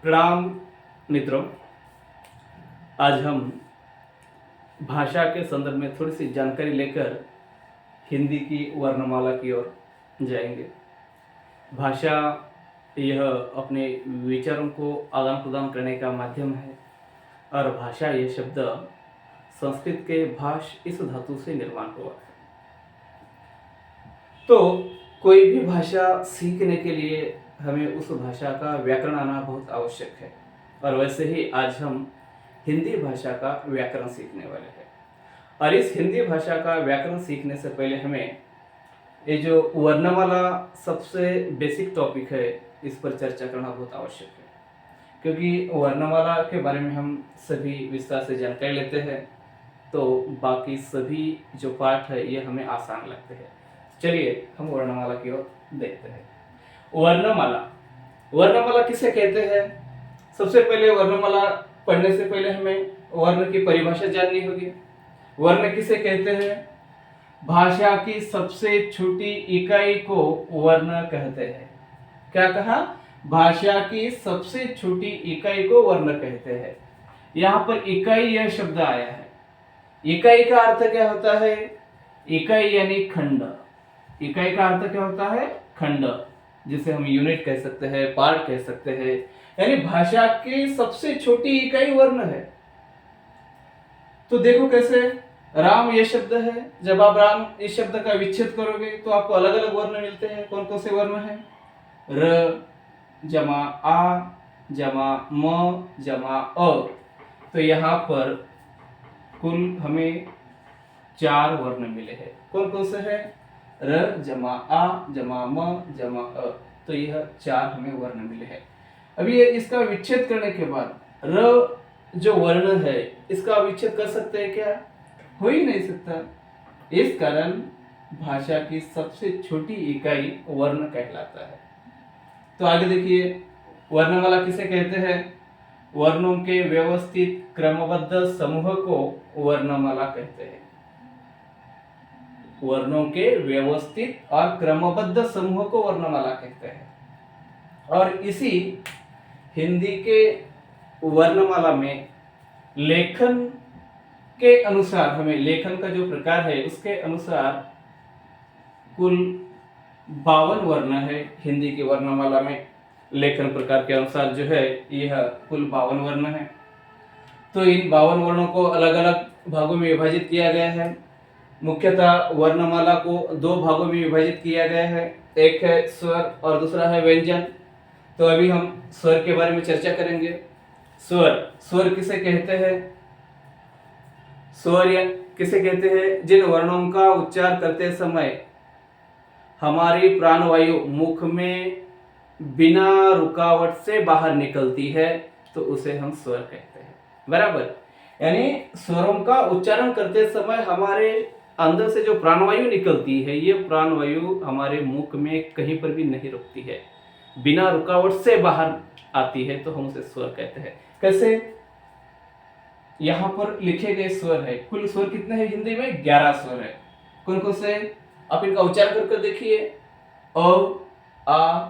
प्रणाम मित्रों। आज हम भाषा के संदर्भ में थोड़ी सी जानकारी लेकर हिंदी की वर्णमाला की ओर जाएंगे। भाषा यह अपने विचारों को आदान प्रदान करने का माध्यम है और भाषा यह शब्द संस्कृत के भाष इस धातु से निर्माण हुआ है। तो कोई भी भाषा सीखने के लिए हमें उस भाषा का व्याकरण आना बहुत आवश्यक है और वैसे ही आज हम हिंदी भाषा का व्याकरण सीखने वाले हैं। और इस हिंदी भाषा का व्याकरण सीखने से पहले हमें ये जो वर्णमाला सबसे बेसिक टॉपिक है इस पर चर्चा करना बहुत आवश्यक है, क्योंकि वर्णमाला के बारे में हम सभी विस्तार से जानकारी लेते हैं तो बाकी सभी जो पाठ है ये हमें आसान लगते हैं। चलिए हम वर्णमाला की ओर देखते हैं। वर्णमाला, वर्णमाला किसे कहते हैं? सबसे पहले वर्णमाला पढ़ने से पहले हमें वर्ण की परिभाषा जाननी होगी। वर्ण किसे कहते हैं? भाषा की सबसे छोटी इकाई को वर्ण कहते हैं। क्या कहा? भाषा की सबसे छोटी इकाई को वर्ण कहते हैं। यहाँ पर इकाई यह शब्द आया है। इकाई का अर्थ क्या होता है? इकाई यानी खंड। इकाई का अर्थ क्या होता है? खंड, जिसे हम यूनिट कह सकते हैं, पार्ट कह सकते हैं। यानी भाषा की सबसे छोटी इकाई वर्ण है। तो देखो कैसे, राम ये शब्द है, जब आप राम इस शब्द का विच्छेद करोगे तो आपको अलग अलग वर्ण मिलते हैं। कौन कौन से वर्ण हैं? र जमा आ जमा म जमा अ। तो यहाँ पर कुल हमें 4 वर्ण मिले हैं। कौन कौन से हैं? र जमा आ जमा म जमा अ। तो यह 4 हमें वर्ण मिले हैं। अभी इसका विच्छेद करने के बाद र जो वर्ण है इसका विच्छेद कर सकते हैं क्या? हो ही नहीं सकता। इस कारण भाषा की सबसे छोटी इकाई वर्ण कहलाता है। तो आगे देखिए, वर्णमाला किसे कहते हैं? वर्णों के व्यवस्थित क्रमबद्ध समूह को वर्णमाला कहते हैं। वर्णों के व्यवस्थित और क्रमबद्ध समूह को वर्णमाला कहते हैं। और इसी हिंदी के वर्णमाला में लेखन के अनुसार, हमें लेखन का जो प्रकार है उसके अनुसार कुल 52 वर्ण है। हिंदी की वर्णमाला में लेखन प्रकार के अनुसार जो है यह कुल 52 वर्ण है। तो इन 52 वर्णों को अलग अलग भागों में विभाजित किया गया है। मुख्यतः वर्णमाला को 2 भागों में विभाजित किया गया है, एक है स्वर और दूसरा है व्यंजन। तो अभी हम स्वर के बारे में चर्चा करेंगे। स्वर, स्वर किसे कहते हैं? स्वर किसे कहते हैं? जिन वर्णों का उच्चार करते समय हमारी प्राणवायु मुख में बिना रुकावट से बाहर निकलती है तो उसे हम स्वर कहते हैं। बराबर, यानी स्वरों का उच्चारण करते समय हमारे अंदर से जो प्राणवायु निकलती है ये प्राणवायु हमारे मुख में कहीं पर भी नहीं रुकती है, बिना रुकावट से बाहर आती है तो हम उसे स्वर कहते हैं। कैसे? यहाँ पर लिखे गए स्वर है, कुल स्वर कितने हैं हिंदी में? 11 स्वर है। कौन कौन से? आप इनका उच्चारण करके देखिए। अ आ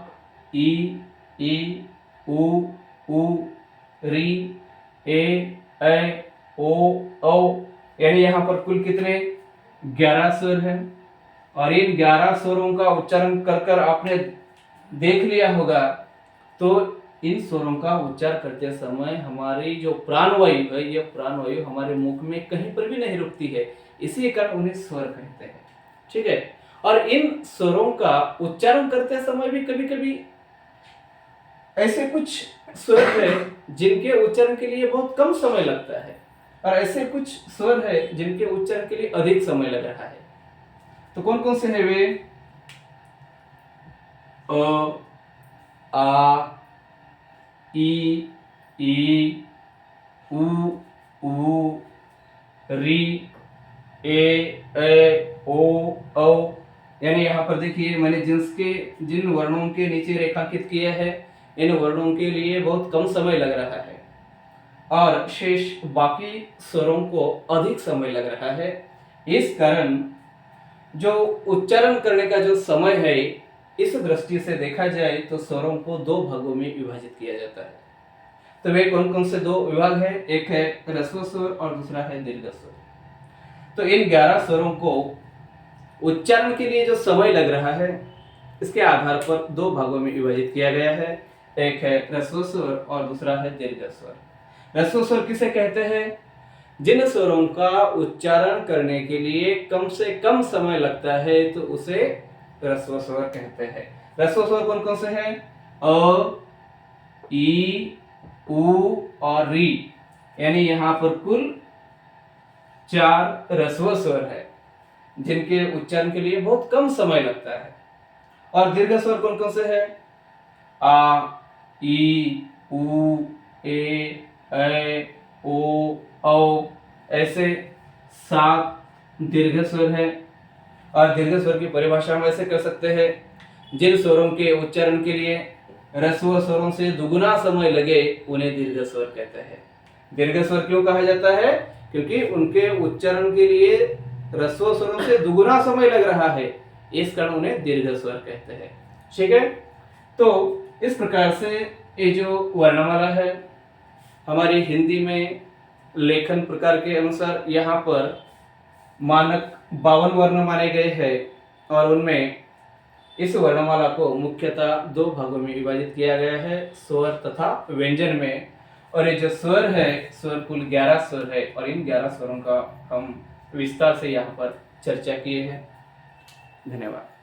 ई उ री ए ओ औ। यानी यहाँ पर कुल कितने? 11 स्वर हैं। और इन 11 स्वरों का उच्चारण कर कर आपने देख लिया होगा तो इन स्वरों का उच्चार करते समय हमारी जो प्राणवायु है यह प्राणवायु हमारे मुख में कहीं पर भी नहीं रुकती है, इसी कारण उन्हें स्वर कहते हैं। ठीक है। और इन स्वरों का उच्चारण करते समय भी कभी कभी ऐसे कुछ स्वर है जिनके उच्चारण के लिए बहुत कम समय लगता है और ऐसे कुछ स्वर है जिनके उच्चारण के लिए अधिक समय लग रहा है। तो कौन कौन से हैं वे? अ आ ई उ री ए ओ औ। यानी यहाँ पर देखिए मैंने जिन वर्णों के नीचे रेखांकित किया है इन वर्णों के लिए बहुत कम समय लग रहा है और शेष बाकी स्वरों को अधिक समय लग रहा है। इस कारण जो उच्चारण करने का जो समय है इस दृष्टि से देखा जाए तो स्वरों को 2 भागों में विभाजित किया जाता है। तो वे कौन कौन से दो विभाग है, एक है ह्रस्व स्वर और दूसरा है दीर्घ स्वर। तो इन 11 स्वरों को उच्चारण के लिए जो समय लग रहा है इसके आधार पर दो भागों में विभाजित किया गया है, एक है ह्रस्व स्वर और दूसरा है दीर्घ स्वर। ह्रस्व स्वर किसे कहते हैं? जिन स्वरों का उच्चारण करने के लिए कम से कम समय लगता है तो उसे ह्रस्व स्वर कहते हैं। ह्रस्व स्वर कौन कौन से हैं? अ, ई, उ और री, यानी यहाँ पर कुल 4 ह्रस्व स्वर है जिनके उच्चारण के लिए बहुत कम समय लगता है। और दीर्घ स्वर कौन कौन से हैं? आ, ई, उ, ए, ओ, औ, ऐसे 7 दीर्घ स्वर है। और दीर्घ स्वर की परिभाषा हम ऐसे कर सकते हैं, जिन स्वरों के उच्चारण के लिए ह्रस्व स्वरों से दुगुना समय लगे उन्हें दीर्घ स्वर कहते हैं। दीर्घ स्वर क्यों कहा जाता है? क्योंकि उनके उच्चारण के लिए ह्रस्व स्वरों से दुगुना समय लग रहा है, इस कारण उन्हें दीर्घ स्वर कहते हैं। ठीक है, तो इस प्रकार से ये जो वर्णमाला है हमारी हिंदी में लेखन प्रकार के अनुसार यहाँ पर मानक 52 वर्ण माने गए हैं और उनमें इस वर्णमाला को मुख्यतः दो भागों में विभाजित किया गया है, स्वर तथा व्यंजन में। और ये जो स्वर है, स्वर कुल 11 स्वर है और इन 11 स्वरों का हम विस्तार से यहाँ पर चर्चा किए हैं। धन्यवाद।